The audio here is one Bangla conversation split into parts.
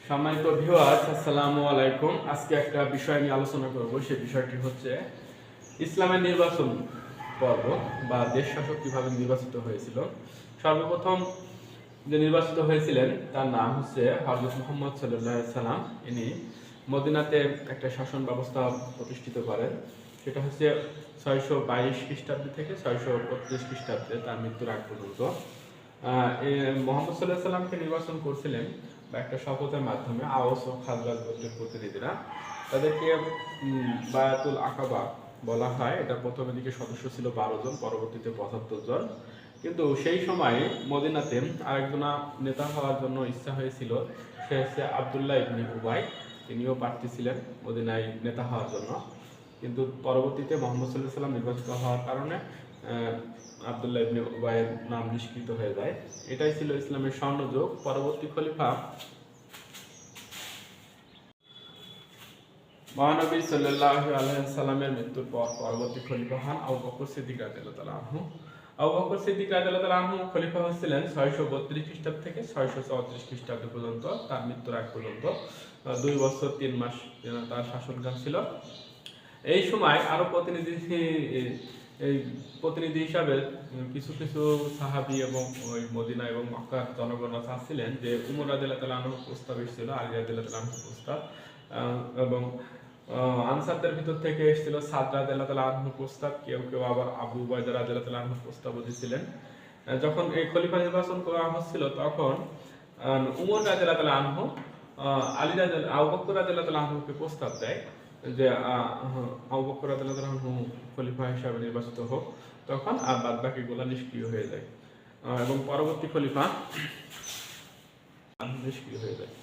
সম্মানিত ভিউয়ার্স, আসসালামু আলাইকুম। আজকে একটা বিষয় নিয়ে আলোচনা করব। সেই বিষয়টি হচ্ছে ইসলামের নির্বাচন পর্ব বা দেশ শাসক কিভাবে নির্বাচিত হয়েছিল। সর্বপ্রথম যে নির্বাচিত হয়েছিলেন তার নাম হচ্ছে হযরত মুহাম্মদ সাল্লাল্লাহু আলাইহি সাল্লাম। ইনি মদিনাতে একটা শাসন ব্যবস্থা প্রতিষ্ঠিত করেন। সেটা হচ্ছে 622 খ্রিস্টাব্দে থেকে 635 খ্রিস্টাব্দে তার মৃত্যুর আগ পর্যন্ত। মোহাম্মদ সাল্লাল্লাহু আলাইহি সাল্লামকে নির্বাচন করছিলেন বা একটা শপথের মাধ্যমে আওস ও খাজরাজ গোত্রের প্রতিনিধিরা। তাদেরকে বায়াতুল আকাবা বলা হয়। এটা প্রথমের দিকে সদস্য ছিল 12 জন, পরবর্তীতে 75 জন। কিন্তু সেই সময় মদিনাতে আরেকজনা নেতা হওয়ার জন্য ইচ্ছা হয়েছিল, সে হচ্ছে আব্দুল্লাহ ইবনে উবাই। তিনিও প্রার্থী ছিলেন মদিনায় নেতা হওয়ার জন্য, কিন্তু পরবর্তীতে মোহাম্মদ সাল্লাল্লাহু আলাইহি সাল্লাম নির্বাচিত হওয়ার কারণে আব্দুল্লাহ ইবনে উবাইয়ের নাম নিষ্কৃত হয়ে যায়। এটাই ছিল ইসলামের স্বর্ণযুগ। পরবর্তী খলিফা মহানবী সাল্লাল্লাহু আলাইহি সাল্লামের মৃত্যুর পর পরবর্তী খলিফা হন আবু বকর সিদ্দিক রাদিয়াল্লাহু তাআলা আনহু। আবু বকর সিদ্দিক রাদিয়াল্লাহু তাআলা আনহু খলিফা হচ্ছিলেন 632 খ্রিস্টাব্দ থেকে 634 খ্রিস্টাব্দ পর্যন্ত, তার মৃত্যুর আগ পর্যন্ত 2 বছর 3 মাস তার শাসনকাল ছিল। এই সময় আরো প্রতিনিধি হিসাবে কিছু কিছু সাহাবী এবং ওই মদিনা এবং মক্কার জনগণরা চাচ্ছিলেন যে উমর রাদিয়াল্লাহু তাআলা আনহুর প্রস্তাব এসেছিল, আলী রাদিয়াল্লাহু তাআলা আনহুর প্রস্তাব, এবং আনসারদের ভিতর থেকে এসেছিল সাদ রাদিয়াল্লাহু তাআলা আনহুর প্রস্তাব। কেউ কেউ আবার আবু উবাইদা রাদিয়াল্লাহু তাআলা আনহুর প্রস্তাবও দিয়েছিলেন। যখন এই খলিফা নির্বাচন করা হচ্ছিল তখন উমর রাদিয়াল্লাহু তাআলা আনহু আবু বকর রাদিয়াল্লাহু তাআলা আনহুকে প্রস্তাব দেয় যে আবু বকর রাদিয়াল্লাহু তাআলা আনহু খলিফা হিসাবে নির্বাচিত হোক। তখন আর বাদ বাকিগুলো নিষ্ক্রিয় হয়ে যায় এবং পরবর্তী খলিফা নিষ্ক্রিয় হয়ে যায়।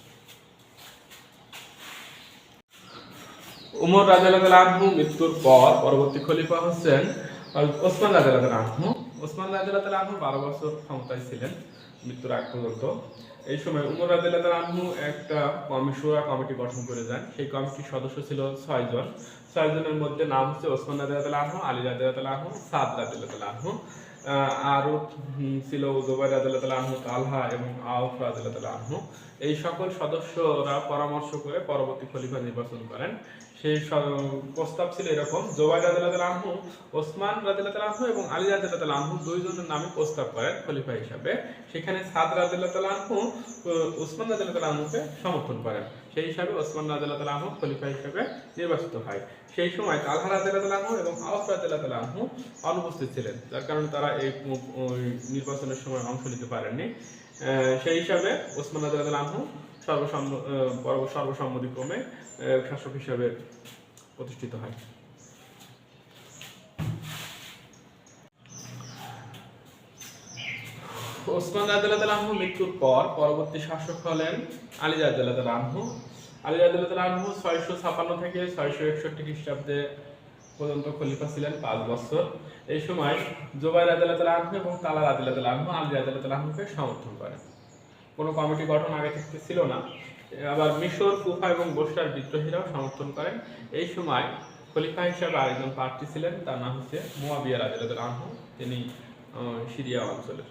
উমর রাদিয়াল্লাহু তাআলা আনহু মৃত্যুর পর পরবর্তী খলিফা হচ্ছেন ওসমান রাদিয়াল্লাহু তাআলা আনহু। ওসমান রাদিয়াল্লাহু তাআলা আনহু 12 বছর ক্ষমতায় ছিলেন মৃত্যুর আগ পর্যন্ত। এই সময় উমর রাদিয়াল্লাহু তাআলা আনহু একটা শুরা কমিটি গঠন করে যান। সেই কমিটির সদস্য ছিল 6 জন। 6 জনের মধ্যে নাম হচ্ছে ওসমান রাদিয়াল্লাহু তাআলা আনহু, আলী রাদিয়াল্লাহু তাআলা আনহু, সাদ রাদিয়াল্লাহু তাআলা আনহু। আরও ছিল জুবাইর রাদিয়াল্লাহু তাআলা আনহু, তালহা এবং আওফ রাদিয়াল্লাহু তাআলা আনহু। এই সকল সদস্যরা পরামর্শ করে পরবর্তী খলিফা নির্বাচন করেন। সেই প্রস্তাব ছিল এরকম: জুবাইর রাদিয়াল্লাহু তাআলা আনহু, ওসমান রাদিয়াল্লাহু তাআলা আনহু এবং আলী রাদিয়াল্লাহু তাআলা আনহু দুইজনের নামে প্রস্তাব করেন খলিফা হিসাবে। সেখানে সাদ রাদিয়াল্লাহু তাআলা আনহু ওসমান রাদিয়াল্লাহু তাআলা আনহুকে সমর্থন করেন। সেই হিসাবে ওসমান রাদিয়াল্লাহু তাআলা আনহু খলিফা হিসাবে নির্বাচিত হয়। সেই সময় তালহা রাদিয়াল্লাহু তাআলা আনহু এবং আওফ রাদিয়াল্লাহু তাআলা আনহু অনুপস্থিত ছিলেন, যার কারণে তারা এই নির্বাচনের সময় অংশ নিতে পারেননি। সেই হিসাবে ওসমান রাদিয়াল্লাহু তাআলা আনহু সর্বসম্মতিক্রমে শাসক হিসাবে প্রতিষ্ঠিত হয়। ওসমান রাদিয়াল্লাহু তাআলা আনহু মৃত্যুর পর পরবর্তী শাসক হলেন আলী রাদিয়াল্লাহু তাআলা আনহু। আলী রাদিয়াল্লাহু তাআলা আনহু 656 থেকে 661 খ্রিস্টাব্দে পর্যন্ত খলিফা ছিলেন 5 বছর। এই সময় জুবাইর রাদিয়াল্লাহু তাআলা আনহু এবং তালহা রাদিয়াল্লাহু তাআলা আনহু আলী রাদিয়াল্লাহু তাআলা আনহুকে সমর্থন করেন। কোনো কমিটি গঠন আগে থেকে ছিল না। আবার মিশর, কুফা এবং বসরার বিদ্রোহীরাও সমর্থন করেন। এই সময় খলিফা হিসাবে আরেকজন প্রার্থী ছিলেন, তার নাম হচ্ছে মুয়াবিয়া রাদিয়াল্লাহু তাআলা আনহু। তিনি সিরিয়া অঞ্চলের।